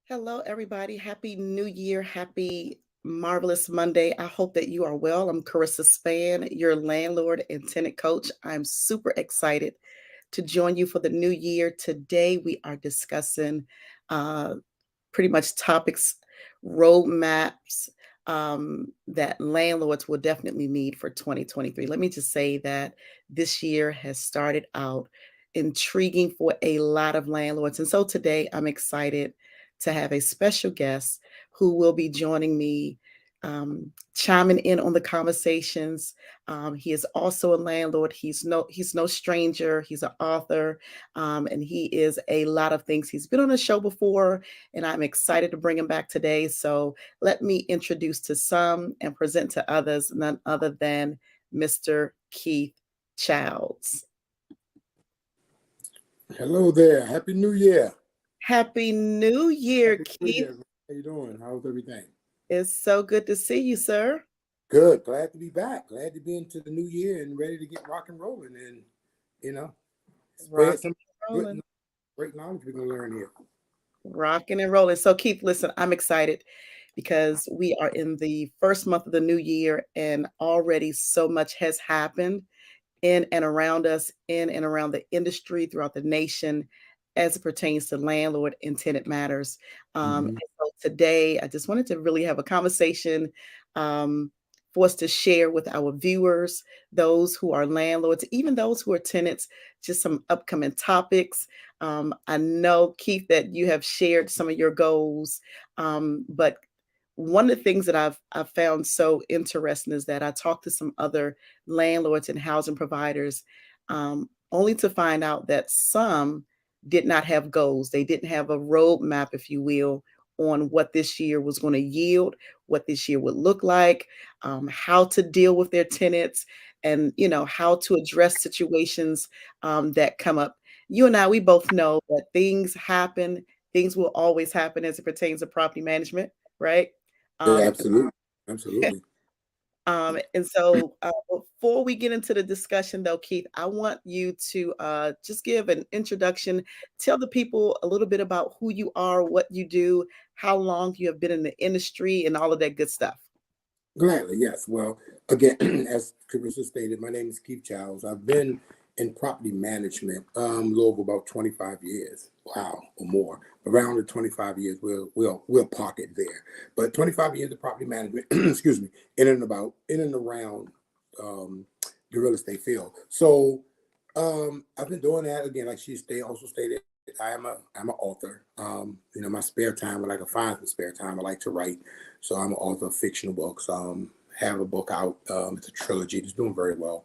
Hello, everybody. Happy New Year. Happy marvelous Monday. I hope that you are well. I'm Karissa Span, your landlord and tenant coach. I'm super excited to join you for the new year. Today, we are discussing uh, pretty much topics, roadmaps that landlords will definitely need for 2023. Let me just say that this year has started out intriguing for a lot of landlords. And so today I'm excited to have a special guest who will be joining me, chiming in on the conversations. He is also a landlord. He's no stranger. He's an author, and he is a lot of things. He's been on the show before, and I'm excited to bring him back today. So let me introduce to some and present to others, none other than Mr. Keith Childs. Hello there. Happy New Year. Happy New Year, Happy New Keith. Year. How you doing? How's everything? It's so good to see you, sir. Good. Glad to be back. Glad to be into the new year and ready to get rock and rolling and you know spread Rocking some and good rolling. great knowledge we're gonna learn here. Rocking and rolling. So, Keith, listen, I'm excited because we are in the first month of the new year, and already so much has happened in and around us, in and around the industry, throughout the nation, as it pertains to landlord and tenant matters. Hmm. And so today, I just wanted to really have a conversation um, for us to share with our viewers, those who are landlords, even those who are tenants, just some upcoming topics. I know, Keith, that you have shared some of your goals, but one of the things that I've found so interesting is that I talked to some other landlords and housing providers, only to find out that some did not have goals. They didn't have a roadmap, if you will, on what this year was going to yield, what this year would look like, how to deal with their tenants, and how to address situations that come up. You and I, we both know that things happen. Things will always happen as it pertains to property management, right? Yeah, Um, absolutely. Absolutely. and so before we get into the discussion, though, Keith, I want you to just give an introduction. Tell the people a little bit about who you are, what you do, how long you have been in the industry, and all of that good stuff. Gladly, yes. Well, again, as Carissa stated, my name is Keith Childs. I've been in property management a little over about 25 years. Wow, or more. Around the 25 years, we'll park it there. But 25 years of property management, excuse me, in and around um, the real estate field. So I've been doing that again, like also stated. I'm an author. My spare time, when I can find some spare time, I like to write. So I'm an author of fictional books. Have a book out. It's a trilogy. It's doing very well.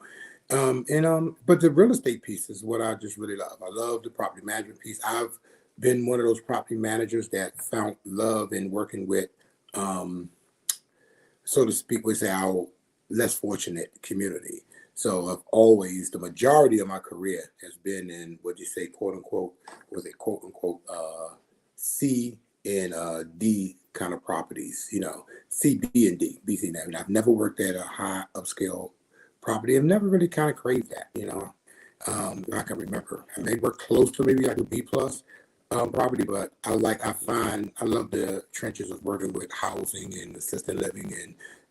But the real estate piece is what I just really love. I love the property management piece. I've been one of those property managers that found love in working with, um, so to speak, with our less fortunate community. So I've always, the majority of my career has been in what you say, quote unquote, was it quote unquote, C and D kind of properties, C, B, and D, B, C, and D. I mean, I've never worked at a high upscale property. I've never really kind of craved that. I can remember. I may work close to maybe like a B plus property, but I love the trenches of working with housing and assisted living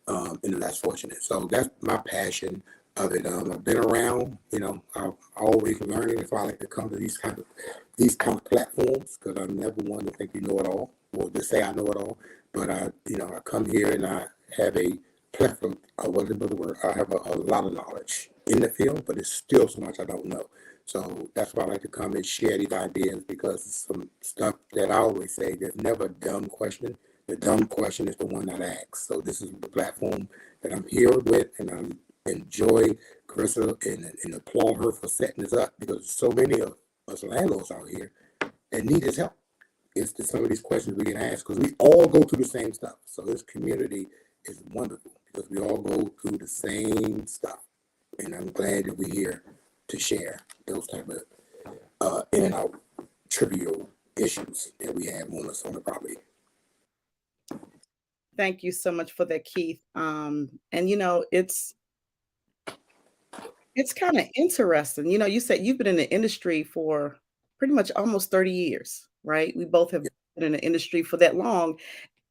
and the less fortunate. So that's my passion of it. I've been around, I'm always learning. That's why I like to come to these kind of platforms, because I'm never one to think you know it all or to say I know it all. But I come here and I have a plethora. What is the word? I have a lot of knowledge in the field, but it's still so much I don't know. So that's why I like to come and share these ideas, because it's some stuff that I always say, there's never a dumb question. The dumb question is the one that asks. So this is the platform that I'm here with, and I enjoy Carissa and applaud her for setting this up, because so many of us landlords out here that need his help. It's some of these questions we can ask, because we all go through the same stuff. So this community is wonderful because we all go through the same stuff, and I'm glad that we're here to share those type of in and out trivial issues that we have on us on the property. Thank you so much for that, Keith. And it's kind of interesting. You said you've been in the industry for pretty much almost 30 years, right? We both have been in the industry for that long,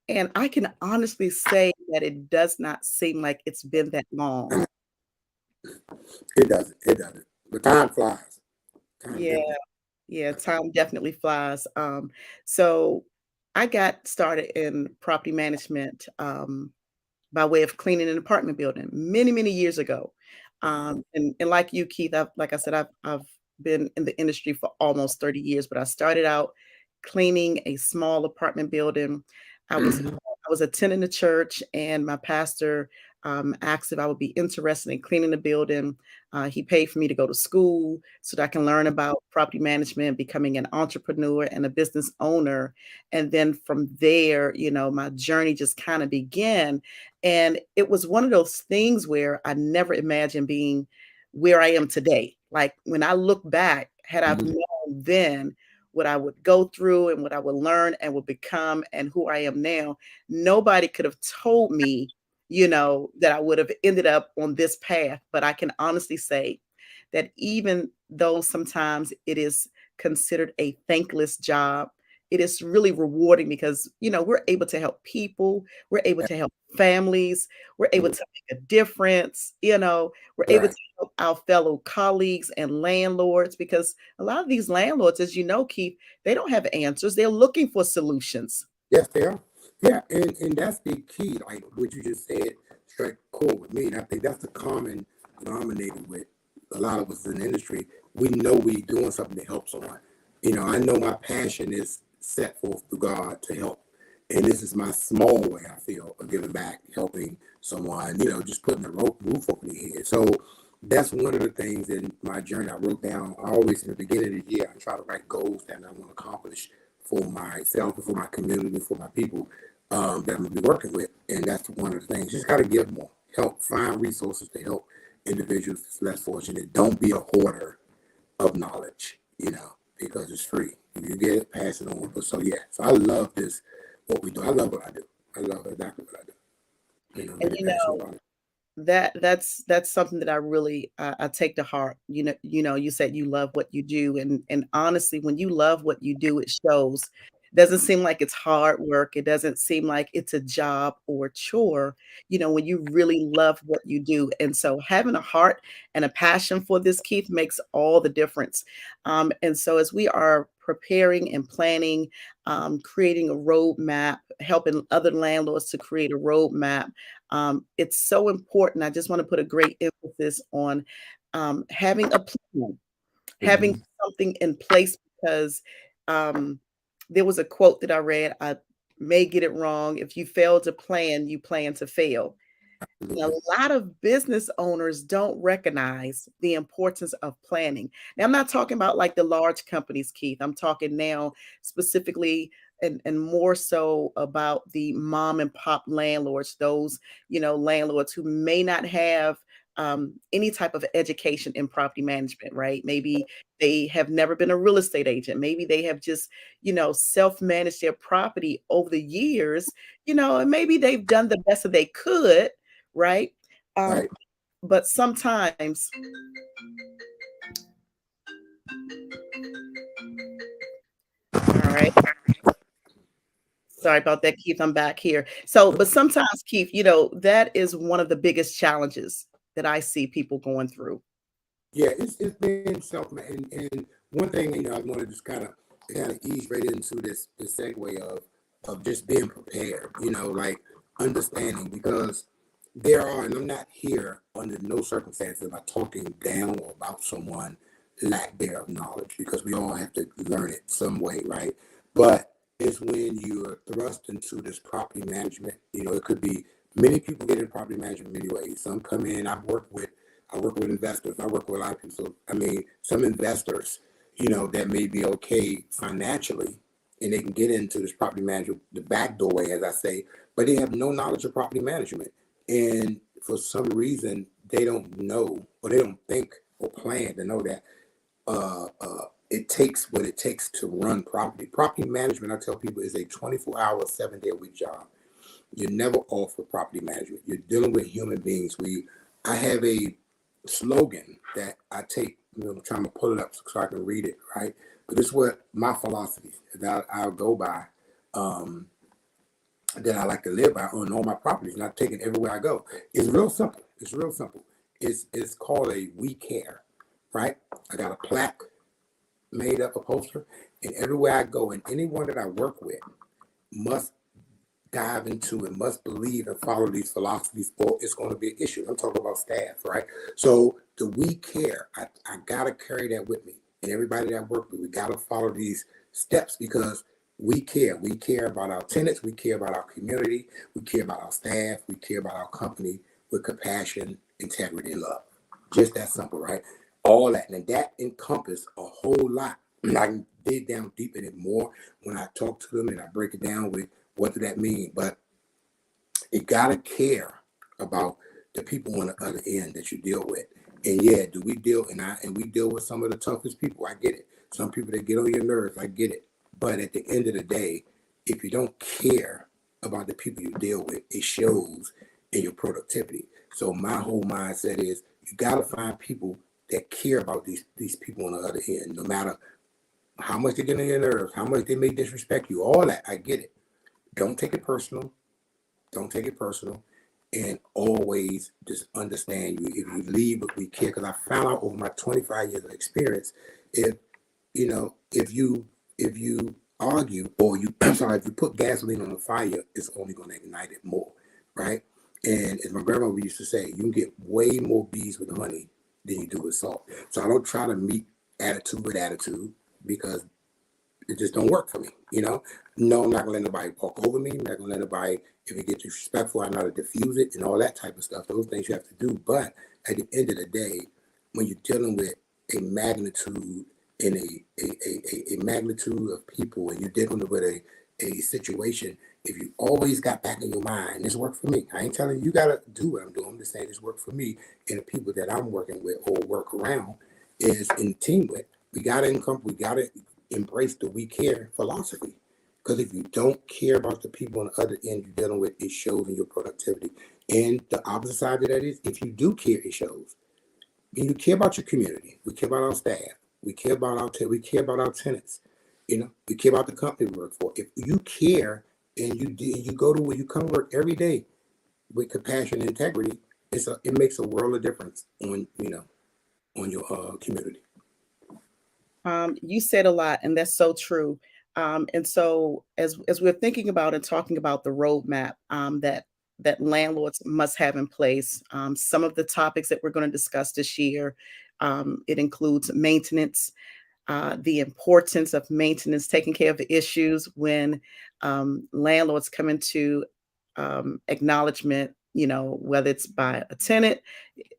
and I can honestly say that it does not seem like it's been that long. It doesn't. It doesn't. But time flies. Time Yeah, definitely yeah, flies. time definitely flies. So I got started in property management, by way of cleaning an apartment building many, many years ago. Wow. And like you, Keith, like I said, I've been in the industry for almost 30 years, but I started out cleaning a small apartment building. I was Mhm. I was attending the church, and my pastor asked if I would be interested in cleaning the building. He paid for me to go to school so that I can learn about property management, becoming an entrepreneur and a business owner. And then from there, my journey just kind of began. And it was one of those things where I never imagined being where I am today. Like when I look back, had I've Mhm. known then what I would go through and what I would learn and would become and who I am now, nobody could have told me, that I would have ended up on this path. But I can honestly say that even though sometimes it is considered a thankless job, it is really rewarding because, we're able to help people, we're able to help families, we're able to make a difference, we're able to Right. help our fellow colleagues and landlords because a lot of these landlords, as you know, Keith, they don't have answers. They're looking for solutions. Yes, they are. Yeah, and that's the key. Like what you just said, straight core with me. And I think that's the common denominator with a lot of us in the industry. We know we doing something to help someone. I know my passion is set forth through God to help. And this is my small way I feel of giving back, helping someone, just putting a roof over their head. So that's one of the things in my journey I wrote down. I always in the beginning of the year, I try to write goals that I want to accomplish for myself, for my community, for my people that I'm gonna be working with. And that's one of the things. Just gotta give more. Help find resources to help individuals that's less fortunate. Don't be a hoarder of knowledge, because it's free. If you get it, pass it on. But so yeah, so I love this what we do. I love what I do. I love exactly what I do. And Really passionate about it. that's something that I really I take to heart. You said you love what you do, and honestly, when you love what you do, it shows. Doesn't seem like it's hard work. It doesn't seem like it's a job or a chore. When you really love what you do, and so having a heart and a passion for this, Keith, makes all the difference. And so as we are preparing and planning, creating a roadmap, helping other landlords to create a roadmap, it's so important. I just want to put a great emphasis on having a plan, having Mhm. something in place because um, there was a quote that I read. I may get it wrong. If you fail to plan, you plan to fail. A Absolutely. lot of business owners don't recognize the importance of planning. Now, I'm not talking about like the large companies, Keith. I'm talking now specifically and more so about the mom and pop landlords, those, landlords who may not have any type of education in property management, right? Maybe they have never been a real estate agent. Maybe they have just, self-managed their property over the years, and maybe they've done the best that they could, right? Um, Right. but sometimes, all right, sorry about that, Keith. I'm back here. So, but sometimes, Keith, that is one of the biggest challenges that I see people going through. Yeah, it's been self and one thing I want to just kind of ease right into this segue of just being prepared, like understanding because there are, and I'm not here under no circumstances am I talking down or about someone lack thereof knowledge because we all have to learn it some way, right? But it's when you're thrust into this property management, it could be many people get into property management many ways. Some come in, I work with investors. I work with a lot of people. So, I mean, some investors, that may be okay financially and they can get into this property management the back doorway, as I say, but they have no knowledge of property management. And for some reason, they don't know or they don't think or plan to know that it takes what it takes to run property. Property management, I tell people, is a 24-hour, 7-day-a-week job. You're never off with property management. You're dealing with human beings. I have a slogan that I take. I'm trying to pull it up so I can read it, right? But this is what my philosophy that I'll go by. um, that I like to live by on all my properties, and I take it everywhere I go. It's real simple. It's real simple. It's called a We Care, right? I got a plaque made up, a poster, and everywhere I go, and anyone that I work with must dive into and must believe and follow these philosophies, or it's going to be an issue. I'm talking about staff, right? So the We Care, I gotta carry that with me, and everybody that I work with, we gotta follow these steps because we care. We care about our tenants. We care about our community. We care about our staff. We care about our company with compassion, integrity, and love. Just that simple, right? All that, and that encompasses a whole lot. I can dig down deep in it more when I talk to them and I break it down with what does that mean? But you gotta care about the people on the other end that you deal with. And yeah, do we deal and we deal with some of the toughest people. I get it. Some people that get on your nerves, I get it. But at the end of the day, if you don't care about the people you deal with, it shows in your productivity. So my whole mindset is you gotta find people that care about these people on the other end, no matter how much they get on your nerves, how much they may disrespect you, all that, I get it. Don't take it personal. Don't take it personal. And always just understand you. If you leave what we care, because I found out over my 25 years of experience, if if you argue or you I'm sorry, if you put gasoline on the fire, it's only going to ignite it more, right? And as my grandmother used to say, you can get way more bees with honey than you do with salt. So I don't try to meet attitude with attitude because it just don't work for me, you know. No, I'm not gonna let nobody walk over me. I'm not gonna let nobody, if it gets disrespectful, I know how to diffuse it and all that type of stuff. Those things you have to do. But at the end of the day, when you're dealing with a magnitude and a magnitude of people and you're dealing with a situation, if you always got back in your mind, this worked for me. I ain't telling you you gotta do what I'm doing. I'm just saying this worked for me and the people that I'm working with or work around is in team with. We gotta embrace the we care philosophy. Because if you don't care about the people on the other end you're dealing with, it shows in your productivity. And the opposite side of that is if you do care, it shows. When you care about your community, we care about our staff, we care about our tenants, we care about the company we work for. If you care and you go to where you come to work every day with compassion and integrity, it makes a world of difference on your community. You said a lot, and that's so true. And so, as we're thinking about and talking about the roadmap that landlords must have in place, some of the topics that we're going to discuss this year, it includes maintenance, the importance of maintenance, taking care of the issues when landlords come into acknowledgement. Whether it's by a tenant,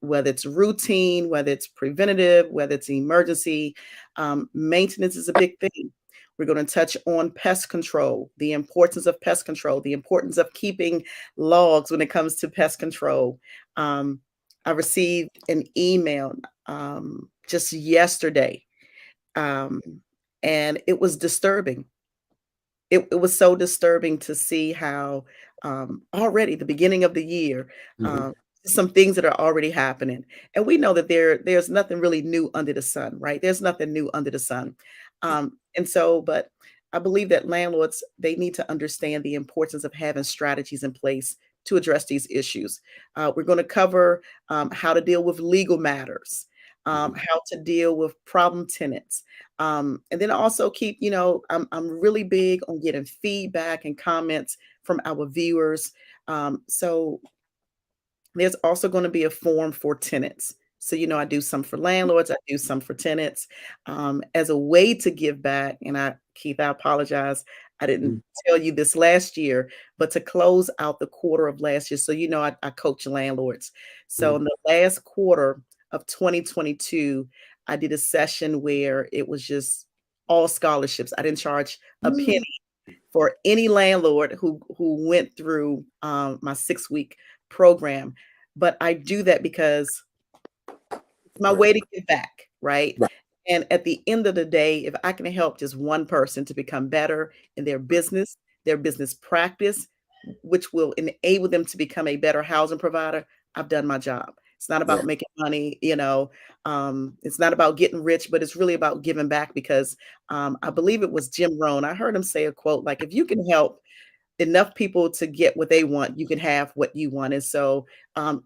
whether it's routine, whether it's preventative, whether it's emergency. Maintenance is a big thing. We're going to touch on pest control, the importance of pest control, the importance of keeping logs when it comes to pest control. I received an email just yesterday, um, and it was disturbing. It was so disturbing to see how already the beginning of the year, Mm-hmm. some things that are already happening, and we know that there's nothing really new under the sun, right? There's nothing new under the sun, and so, but I believe that landlords they need to understand the importance of having strategies in place to address these issues. We're going to cover how to deal with legal matters, Mm-hmm. how to deal with problem tenants, and then also keep, I'm really big on getting feedback and comments from our viewers. So there's also going to be a form for tenants. So, I do some for landlords, I do some for tenants as a way to give back. And Keith, I apologize. I didn't tell you this last year, but to close out the quarter of last year. So, I coach landlords. So, Mm-hmm. in the last quarter of 2022, I did a session where it was just all scholarships. I didn't charge a penny for any landlord who went through my 6-week program. But I do that because it's my Right. way to give back, right? Right. And at the end of the day, if I can help just one person to become better in their business practice, which will enable them to become a better housing provider, I've done my job. It's not Yeah. about making money, it's not about getting rich, but it's really about giving back because I believe it was Jim Rohn. I heard him say a quote like, if you can help enough people to get what they want, you can have what you want. And so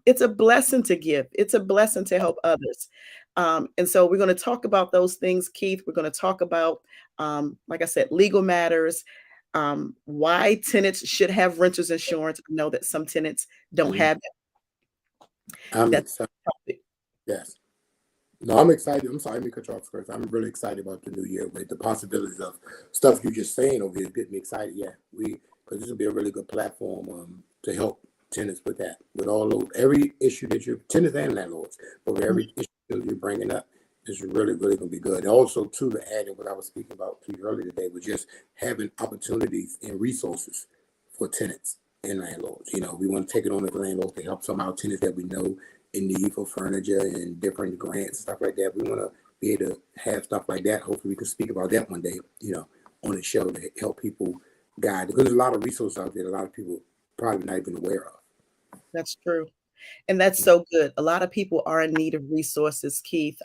it's a blessing to give. It's a blessing to help others. And so we're going to talk about those things, Keith. We're going to talk about, like I said, legal matters, why tenants should have renters insurance. I know that some tenants don't Mhm. have I'm that. excited. Topic. Yes. No, I'm excited. I'm sorry, let me cut you off first. I'm really excited about the new year with the possibilities of stuff you're just saying over here. Get me excited. Yeah, because this will be a really good platform to help tenants with that, with all those every issue that you're tenants and landlords, but with every issue that you're bringing up is really, really going to be good. And also, too, to add in what I was speaking about to you earlier today was just having opportunities and resources for tenants and landlords. We want to take it on as landlords to help some of our tenants that we know in need for furniture and different grants, stuff like that. We want to be able to have stuff like that. Hopefully, we can speak about that one day, on the show to help people guide. Because there's a lot of resources out there, a lot of people probably not even aware of. That's true. And that's so good. A lot of people are in need of resources, Keith.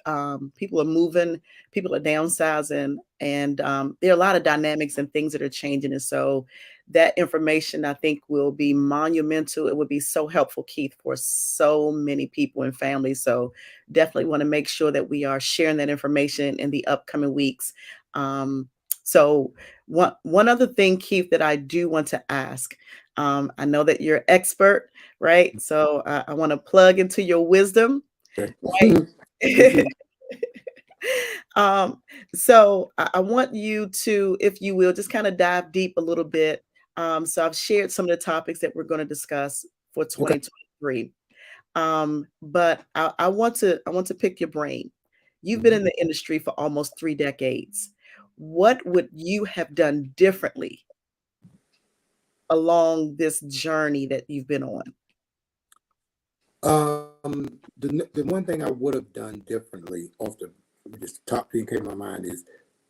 People are moving, people are downsizing, and there are a lot of dynamics and things that are changing. And so that information, I think, will be monumental. It would be so helpful, Keith, for so many people and families. So definitely want to make sure that we are sharing that information in the upcoming weeks. Um, so one other thing, Keith, that I do want to ask. I know that you're expert, right? So I want to plug into your wisdom, Okay. right? um, so I want you to, if you will, just kind of dive deep a little bit. So I've shared some of the topics that we're going to discuss for Okay. 2023. But I want to pick your brain. You've been Mhm. in the industry for almost 3 decades. What would you have done differently along this journey that you've been on? The one thing I would have done differently off the just top thing came to my mind is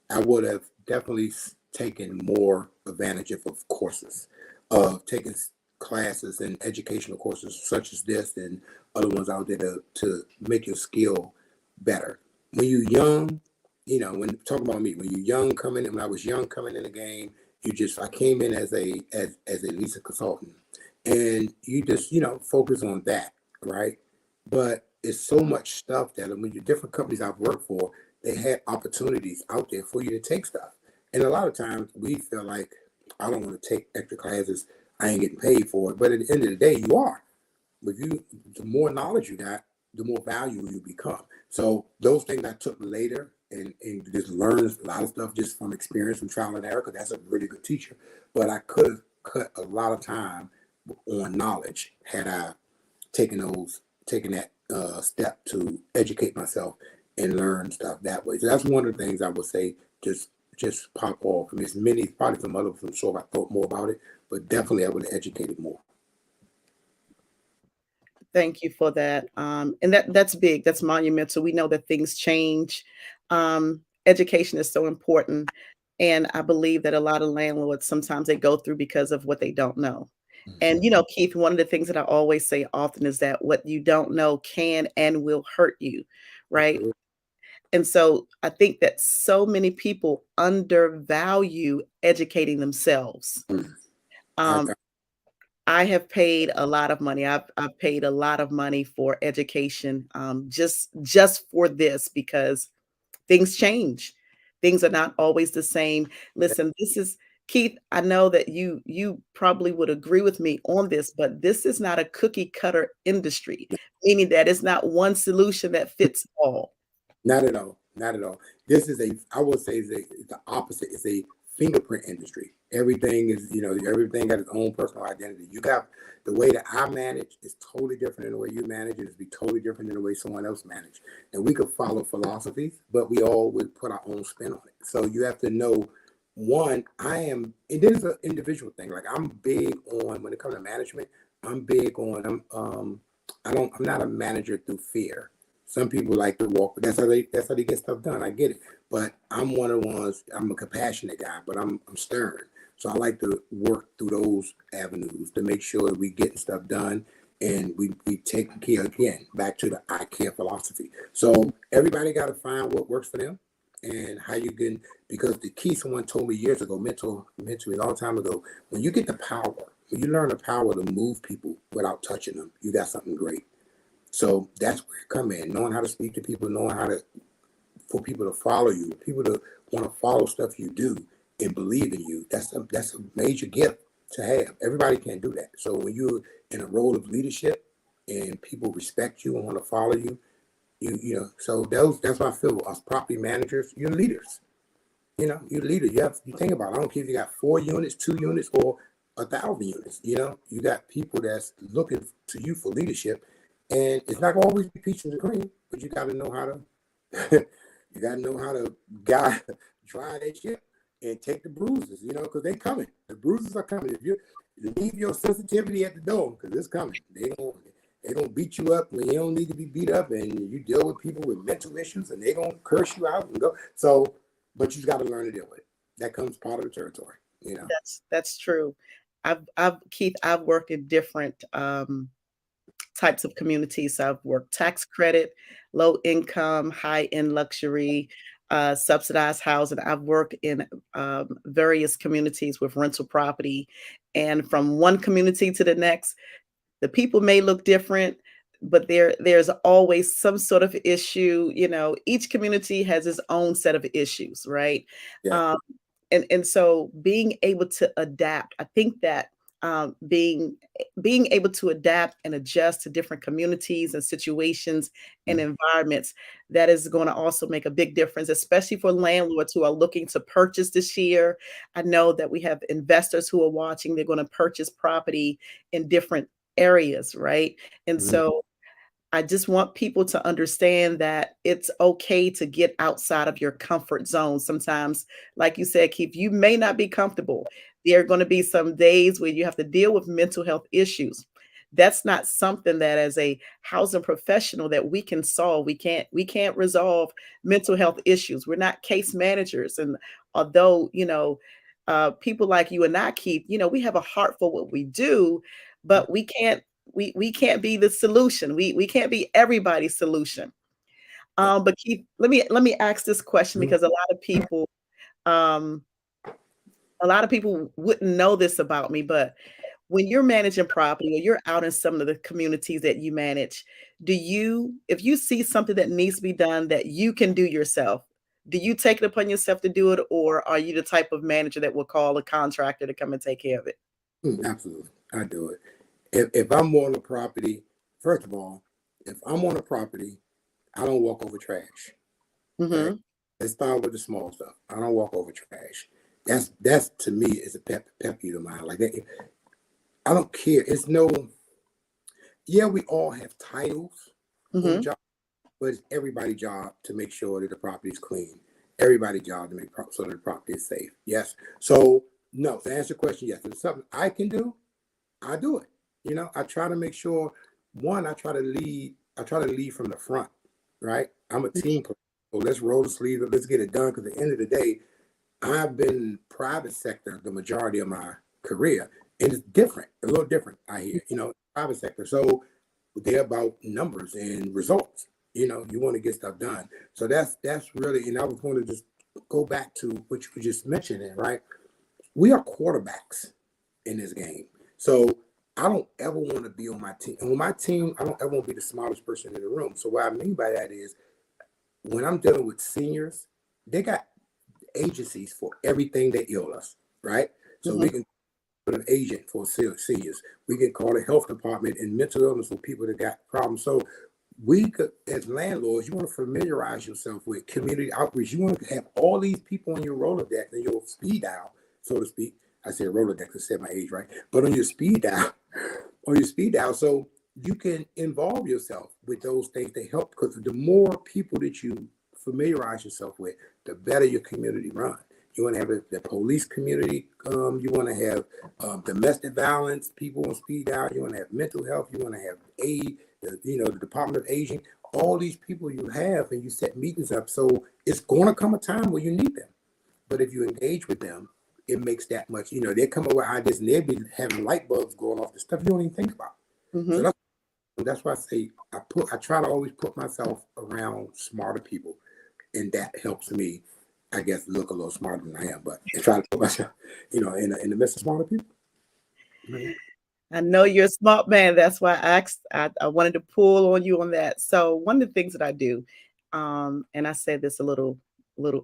I would have definitely taken more advantage of courses, of taking classes and educational courses such as this and other ones out there to make your skill better. When you're young, when talking about me, when you're young coming in, when I was young coming in the game, I came in as a leasing consultant, and you just focus on that, right? But it's so much stuff that when you different companies I've worked for, they had opportunities out there for you to take stuff. And a lot of times we feel like I don't want to take extra classes. I ain't getting paid for it. But at the end of the day, you are. With you, the more knowledge you got, the more value you become. So those things I took later and just learned a lot of stuff just from experience from trial and error, because that's a really good teacher. But I could have cut a lot of time on knowledge had I taken that step to educate myself and learn stuff that way. So that's one of the things I would say just pop off. I mean, it's many, probably some others, I'm sure if I thought more about it, but definitely I would have educated more. Thank you for that. And that's big. That's monumental. We know that things change. Education is so important, and I believe that a lot of landlords sometimes they go through because of what they don't know. And Keith, one of the things that I always say often is that what you don't know can and will hurt you, right? Absolutely. And so I think that so many people undervalue educating themselves. Mm. I, Um, I have paid a lot of money. I've paid a lot of money for education, just for this because things change. Things are not always the same. Listen, this is Keith. I know that you probably would agree with me on this, but this is not a cookie cutter industry, meaning that it's not one solution that fits all. Not at all. Not at all. This is I would say, it's the opposite. It's a fingerprint industry. Everything is, everything got its own personal identity. You got the way that I manage is totally different than the way you manage it. It's be totally different than the way someone else manage. And we could follow philosophies, but we all would put our own spin on it. So you have to know, one, and this is an individual thing. Like I'm big on when it comes to management. I'm big on. I'm not a manager through fear. Some people like to walk, but that's how they get stuff done. I get it, but I'm one of the ones. I'm a compassionate guy, but I'm stern. So I like to work through those avenues to make sure that we getting stuff done And we take care again back to the I care philosophy. So everybody got to find what works for them and how you can, because the key, someone told me years ago, mentally a long time ago, when you get the power, when you learn the power to move people without touching them, you got something great. So that's where it come in, knowing how to speak to people, knowing how to, for people to follow you, people to want to follow stuff you do and believe in you. That's a major gift to have. Everybody can't do that. So when you're in a role of leadership and people respect you and want to follow you, so that's what I feel. Us property managers, you're leaders. You're a leader. You think about it. I don't care if you got 4 units, 2 units, or 1,000 units. You got people that's looking to you for leadership, and it's not gonna always be peaches and cream, but you got to know how to. You got to know how to drive that ship and take the bruises. Because they coming. The bruises are coming. If you leave your sensitivity at the door, because it's coming. They're gonna beat you up when you don't need to be beat up, and you deal with people with mental issues, and they're gonna curse you out and go. So, but you got to learn to deal with it. That comes part of the territory. That's true. Keith, I've worked in different types of communities. So I've worked tax credit, low income, high end luxury, subsidized housing. I've worked in various communities with rental property, and from one community to the next, the people may look different, but there's always some sort of issue. Each community has its own set of issues, right? Yeah. Um, and so being able to adapt, I think that being able to adapt and adjust to different communities and situations and environments, that is going to also make a big difference, especially for landlords who are looking to purchase this year. I know that we have investors who are watching. They're going to purchase property in different areas, right? And Mhm. so I just want people to understand that it's okay to get outside of your comfort zone. Sometimes, like you said, Keith, you may not be comfortable. There are going to be some days where you have to deal with mental health issues. That's not something that as a housing professional that we can solve. We can't resolve mental health issues. We're not case managers. And although, people like you and I, Keith, we have a heart for what we do, but we can't be the solution. We can't be everybody's solution. But Keith, let me ask this question, because um, a lot of people wouldn't know this about me. But when you're managing property or you're out in some of the communities that you manage, if you see something that needs to be done that you can do yourself, do you take it upon yourself to do it, or are you the type of manager that will call a contractor to come and take care of it? Absolutely, I do it. If I'm on a property, first of all, if I'm on a property, I don't walk over trash. Okay, Hmm. let's start with the small stuff. I don't walk over trash. That's to me is a pet peeve of mine. Like that, I don't care. It's no. Yeah, we all have titles on the Hmm. job, but it's everybody's job to make sure that the property is clean. Everybody's job to make so that the property is safe. Yes. So no, to answer the question, yes. If it's something I can do, I do it. I try to make sure, one, I try to lead. I try to lead from the front, right? I'm a team player. So let's roll the sleeves up. Let's get it done. Because at the end of the day, I've been private sector the majority of my career, and it's different, a little different. I hear, private sector. So they're about numbers and results. You want to get stuff done. So that's really, and I was going to just go back to what you were just mentioning, right? We are quarterbacks in this game. So I don't ever want to be on my team. And on my team, I don't ever want to be the smartest person in the room. So what I mean by that is when I'm dealing with seniors, they got agencies for everything they ill us, right? So we Hmm. can put an agent for seniors. We can call the health department and mental illness for people that got problems. So we could, as landlords, you want to familiarize yourself with community outreach. You want to have all these people on your Rolodex and your speed dial, so to speak. I said Rolodex, I said my age, right? But on your speed dial, so you can involve yourself with those things to help. Because the more people that you familiarize yourself with, the better your community run. You want to have the police community. You want to have domestic violence people on speed dial. You want to have mental health. You want to have aid. The Department of Aging. All these people you have, and you set meetings up. So it's going to come a time where you need them. But if you engage with them, it makes that much. They come up with ideas, and they'll be having light bulbs going off the stuff you don't even think about. So Hmm. that's that's why I say I try to always put myself around smarter people, and that helps me, I guess, look a little smarter than I am. But I try to put myself, in the midst of smarter people. I know you're a smart man. That's why I asked. I wanted to pull on you on that. So one of the things that I do, and I said this a little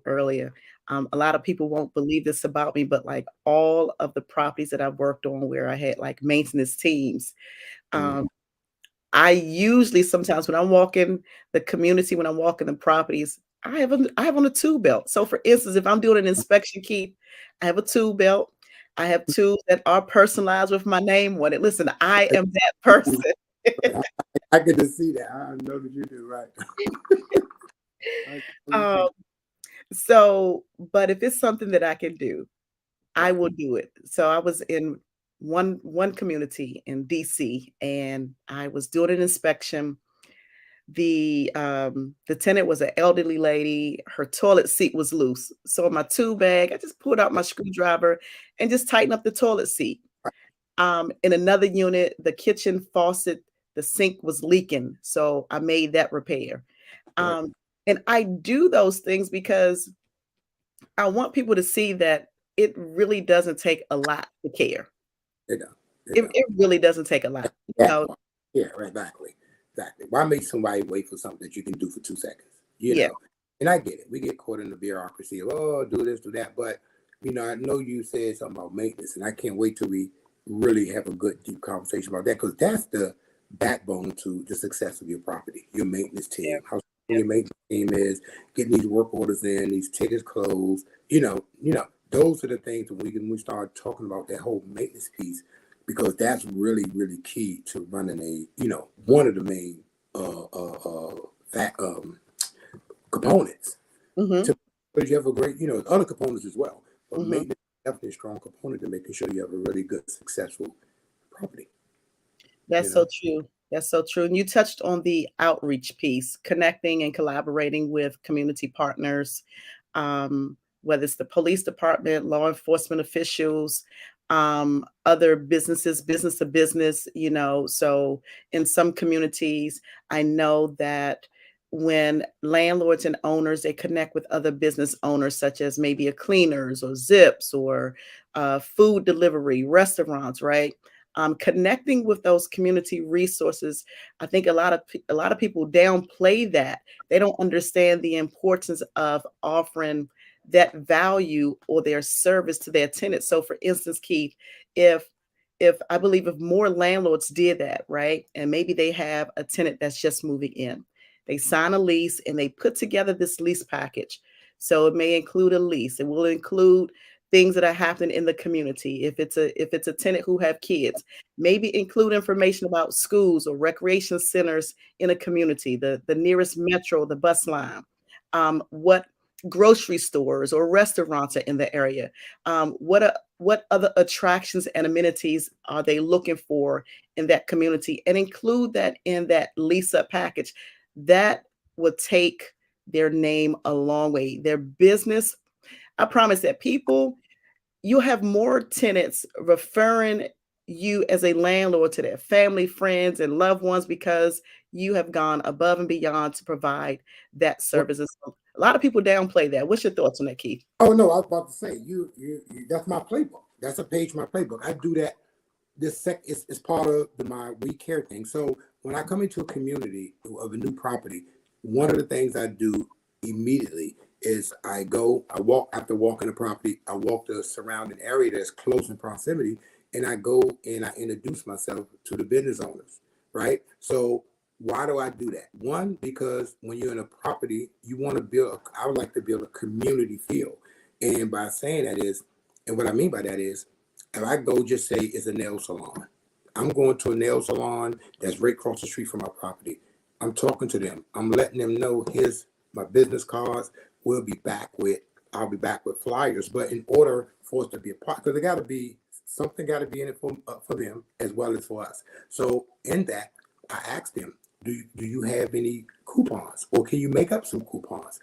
earlier. A lot of people won't believe this about me, but like all of the properties that I've worked on where I had like maintenance teams, Mm. um, I usually sometimes when I'm walking the community, when I'm walking the properties, I have on a tool belt. So for instance, if I'm doing an inspection, Keith, I have a tool belt. I have tools that are personalized with my name on it. Listen, I am that person. I get to see that. I know that you do, right. I know you um, do. so, but if it's something that I can do, I Right. will do it. So I was in one community in DC and I was doing an inspection. The tenant was an elderly lady. Her toilet seat was loose. So in my tool bag, I just pulled out my screwdriver and just tightened up the toilet seat. In another unit, the kitchen faucet, the sink was leaking. So I made that repair. Right. Um, and I do those things because I want people to see that it really doesn't take a lot to care. They don't. They It, don't. it really doesn't take a lot. You That know, part. Yeah, right, exactly. Exactly. Why make somebody wait for something that you can do for 2 seconds? You yeah, know, and I get it. We get caught in the bureaucracy of, oh, do this, do that. But, I know you said something about maintenance, and I can't wait till we really have a good, deep conversation about that, because that's the backbone to the success of your property, your maintenance yeah, team. How strong yeah. your maintenance team is, getting these work orders in, these tickets closed. Those are the things that we start talking about that whole maintenance piece, because that's really, really key to running one of the main uh, uh, uh, that, components Hmm. to, because you have a great, other components as well, but Hmm. maintenance is definitely a strong component to making sure you have a really good, successful property. You That's so know, true. That's so true. And you touched on the outreach piece, connecting and collaborating with community partners, whether it's the police department, law enforcement officials, other businesses, business to business, So in some communities, I know that when landlords and owners they connect with other business owners, such as maybe a cleaners or zips or food delivery, restaurants, right? Connecting with those community resources, I think a lot of people downplay that. They don't understand the importance of offering that value or their service to their tenants. So for instance, Keith, if if I believe if more landlords did that, right, and maybe they have a tenant that's just moving in, they sign a lease and they put together this lease package. So it may include a lease. It will include things that are happening in the community. If it's a tenant who have kids, maybe include information about schools or recreation centers in a community, the nearest metro, the bus line, what grocery stores or restaurants are in the area, what other attractions and amenities are they looking for in that community, and include that in that lease up package. That will take their name a long way. Their business, I promise that people you'll have more tenants referring you as a landlord to their family, friends, and loved ones because you have gone above and beyond to provide that what? service. And so a lot of people downplay that. What's your thoughts on that, Keith? Oh no, I was about to say that's my playbook. That's a page of my playbook. I do that. This is part of my we care thing. So when I come into a community of a new property, one of the things I do immediately is I walk after walking the property, I walk the surrounding area that's close in proximity, and I go and I introduce myself to the business owners, right? So why do I do that? One, because when you're in a property, you want to I would like to build a community feel. And by saying that is, and what I mean by that is, if I go just say it's a nail salon, I'm going to a nail salon that's right across the street from my property. I'm talking to them. I'm letting them know here's my business cards. We'll be back with I'll be back with flyers. But in order for us to be a part, because there got to be something got to be in it for them as well as for us. So in that, I asked them, do you have any coupons, or can you make up some coupons?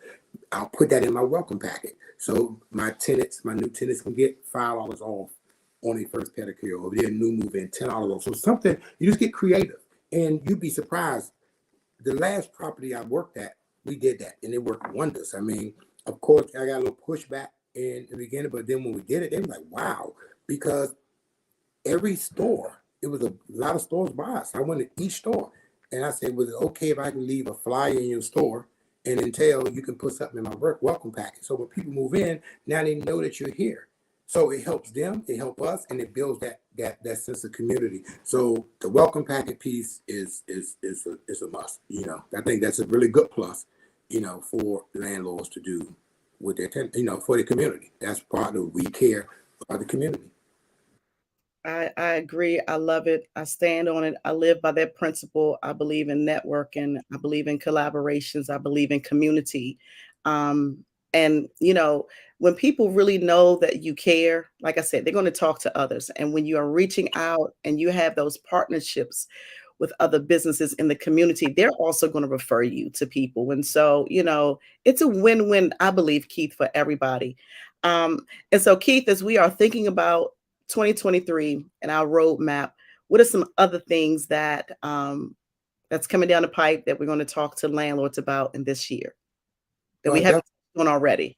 I'll put that in my welcome packet. So my new tenants can get $5 off on their first pedicure, or their new move in $10 off. So something you just get creative And you'd be surprised. The last property I worked at, we did that, and it worked wonders. I mean, of course, I got a little pushback in the beginning, but then when we did it, they were like, "Wow!" Because every store, it was a lot of stores by us. I went to each store, and I said, "Was it okay if I can leave a flyer in your store and entail you can put something in my work welcome package? So when people move in, now they know that you're here." So it helps them, it helps us, and it builds that sense of community. So the welcome packet piece is a must. I think that's a really good plus, for landlords to do with their for the community. That's part of we care about the community. I agree. I love it. I stand on it. I live by that principle. I believe in networking. I believe in collaborations. I believe in community. And when people really know that you care, like I said, they're going to talk to others. And when you are reaching out and you have those partnerships with other businesses in the community, they're also going to refer you to people. And so, it's a win-win, I believe, Keith, for everybody. And so, Keith, as we are thinking about 2023 and our roadmap, what are some other things that's coming down the pipe that we're going to talk to landlords about in this year that we haven't done already?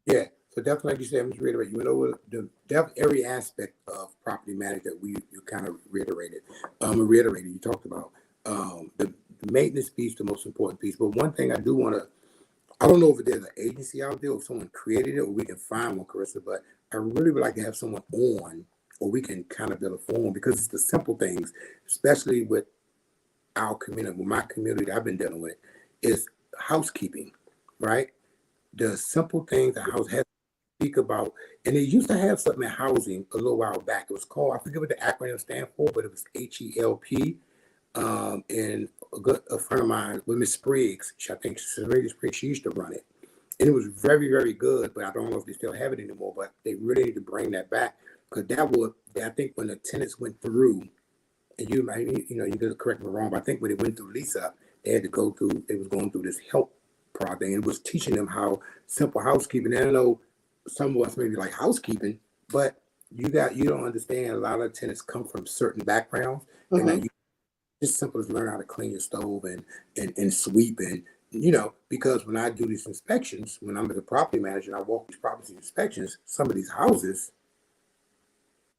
Yeah, so definitely, like you said, I'm just reiterate. Every aspect of property management that you kind of reiterated. You talked about the maintenance piece, the most important piece. But one thing I do want to, I don't know if there's an agency out there, or if someone created it, or we can find one, Karissa, but I really would like to have someone on, or we can kind of build a forum, because it's the simple things, especially with our community, with my community that I've been dealing with, is housekeeping, right? The simple things a house has to speak about. And they used to have something in housing a little while back. It was called, I forget what the acronym stands for, but it was HELP. And a friend of mine, Miss Spriggs, I think Spriggs, she used to run it. And it was very, very good, but I don't know if they still have it anymore, but they really need to bring that back, because I think when the tenants went through, and you might, you could correct me wrong, but I think when they went through lease up, they was going through this help project, and it was teaching them how simple housekeeping. And I know some of us maybe like housekeeping, but you don't understand, a lot of tenants come from certain backgrounds, Mm-hmm. and just simple as learn how to clean your stove and sweep, and because when I do these inspections, when I'm as a property manager and I walk these property inspections, some of these houses,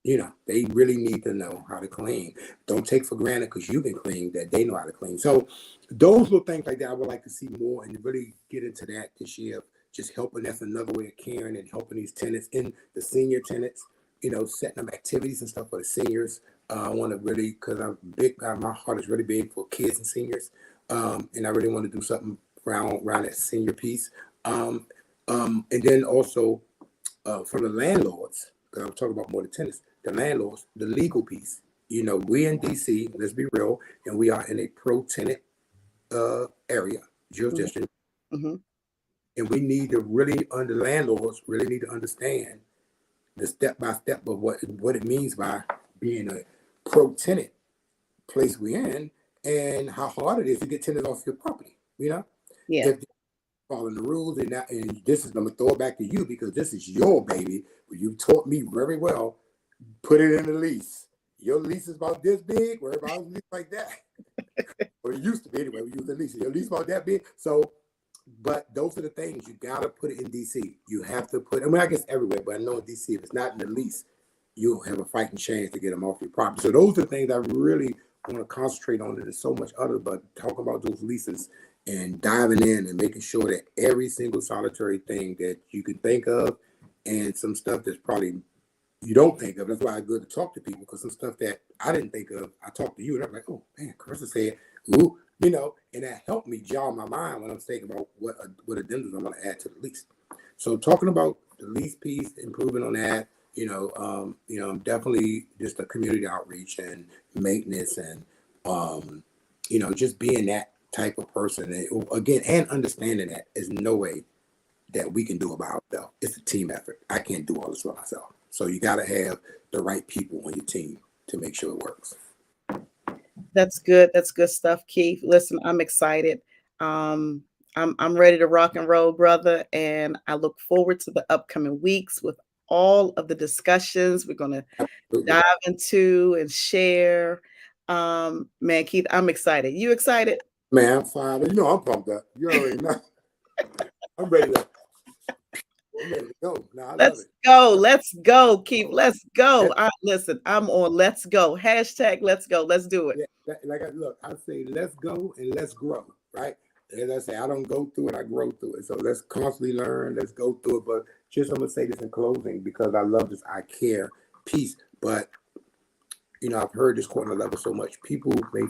they really need to know how to clean. Don't take for granted because you can clean that they know how to clean. So those little things like that, I would like to see more and really get into that this year. Just helping, that's another way of caring and helping these tenants and the senior tenants, setting up activities and stuff for the seniors. I want to really, because I'm big, my heart is really big for kids and seniors. And I really want to do something around that senior piece. And then also from the landlords, because I'm talking about more the tenants, the landlords, the legal piece. We in DC, let's be real, and we are in a pro-tenant area, jurisdiction, Mm-hmm. and we need to really, under landlords, really need to understand the step-by-step of what it means by being a pro-tenant place we're in, and how hard it is to get tenants off your property. Yeah. If following the rules, and this is, I'm gonna throw it back to you, because this is your baby. You taught me very well. Put it in the lease. Your lease is about this big, where everybody else lease like that. Or it used to be anyway. We use the lease. Your lease about that big. So, but those are the things you gotta put it in DC. You have to put. I mean, I guess everywhere, but I know in DC, if it's not in the lease, you'll have a fighting chance to get them off your property. So those are the things I really want to concentrate on. There's so much other, but talking about those leases and diving in and making sure that every single solitary thing that you can think of, and some stuff that's probably you don't think of. That's why it's good to talk to people, because some stuff that I didn't think of, I talked to you, and I'm like, oh man, Karissa said, ooh, and that helped me jog my mind when I'm thinking about what addendums I'm going to add to the lease. So talking about the lease piece, improving on that, definitely just a community outreach and maintenance, and just being that type of person. And again, and understanding that there's no way that we can do it by ourselves. It's a team effort. I can't do all this by myself. So you got to have the right people on your team to make sure it works. That's good. That's good stuff, Keith. Listen, I'm excited. I'm ready to rock and roll, brother, and I look forward to the upcoming weeks with all of the discussions we're going to Absolutely. dive into and share. Man, Keith, I'm excited. You excited? Man, I'm fine. You know I'm pumped up. You already know. I'm ready to. I'm ready to go. Now I love Let's it. go. Let's go, Keith. Oh, Let's go. that, Listen, I'm on let's go. Hashtag let's go. Let's do it. yeah, like look, I say let's go and let's grow, right? As I say, I don't go through it, I grow through it. So let's constantly learn, let's go through it. But just I'm gonna say this in closing because I love this I care piece. But I've heard this quote on a level so much. People may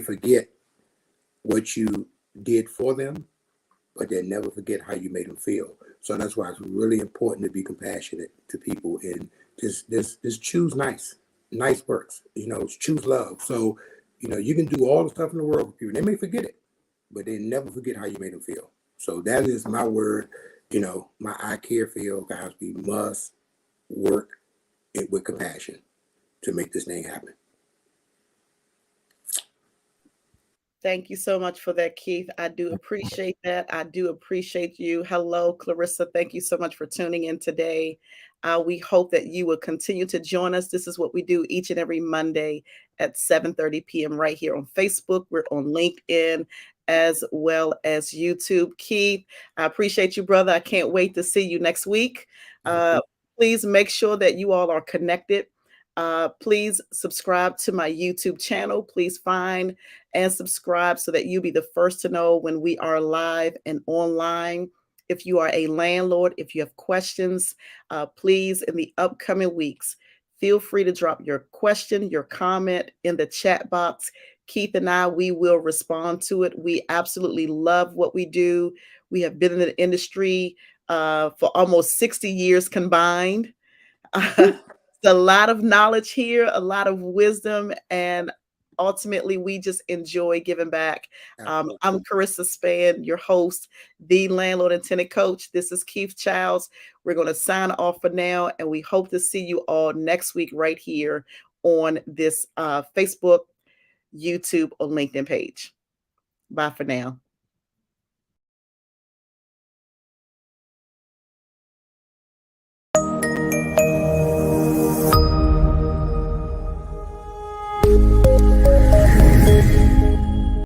forget what you did for them, but they'll never forget how you made them feel. So that's why it's really important to be compassionate to people and just choose nice works. Choose love. So you can do all the stuff in the world with people. They may forget it, but they never forget how you made them feel. So that is my word. My I care feel, guys. We must work it with compassion to make this thing happen. Thank you so much for that, Keith. I do appreciate that. I do appreciate you. Hello, Karissa. Thank you so much for tuning in today. We hope that you will continue to join us. This is what we do each and every Monday at 7:30 p.m. right here on Facebook. We're on LinkedIn as well as YouTube. Keith, I appreciate you, brother. I can't wait to see you next week. Uh, please make sure that you all are connected. Please subscribe to my YouTube channel. Please find and subscribe so that you'll be the first to know when we are live and online. If you are a landlord, if you have questions, please, in the upcoming weeks, feel free to drop your question, your comment in the chat box. Keith and I, we will respond to it. We absolutely love what we do. We have been in the industry for almost 60 years combined. It's a lot of knowledge here, a lot of wisdom, and ultimately we just enjoy giving back. I'm Karissa Spann, your host, the landlord and tenant coach. This is Keith Childs. We're going to sign off for now, and we hope to see you all next week right here on this Facebook, YouTube, or LinkedIn page. Bye for now.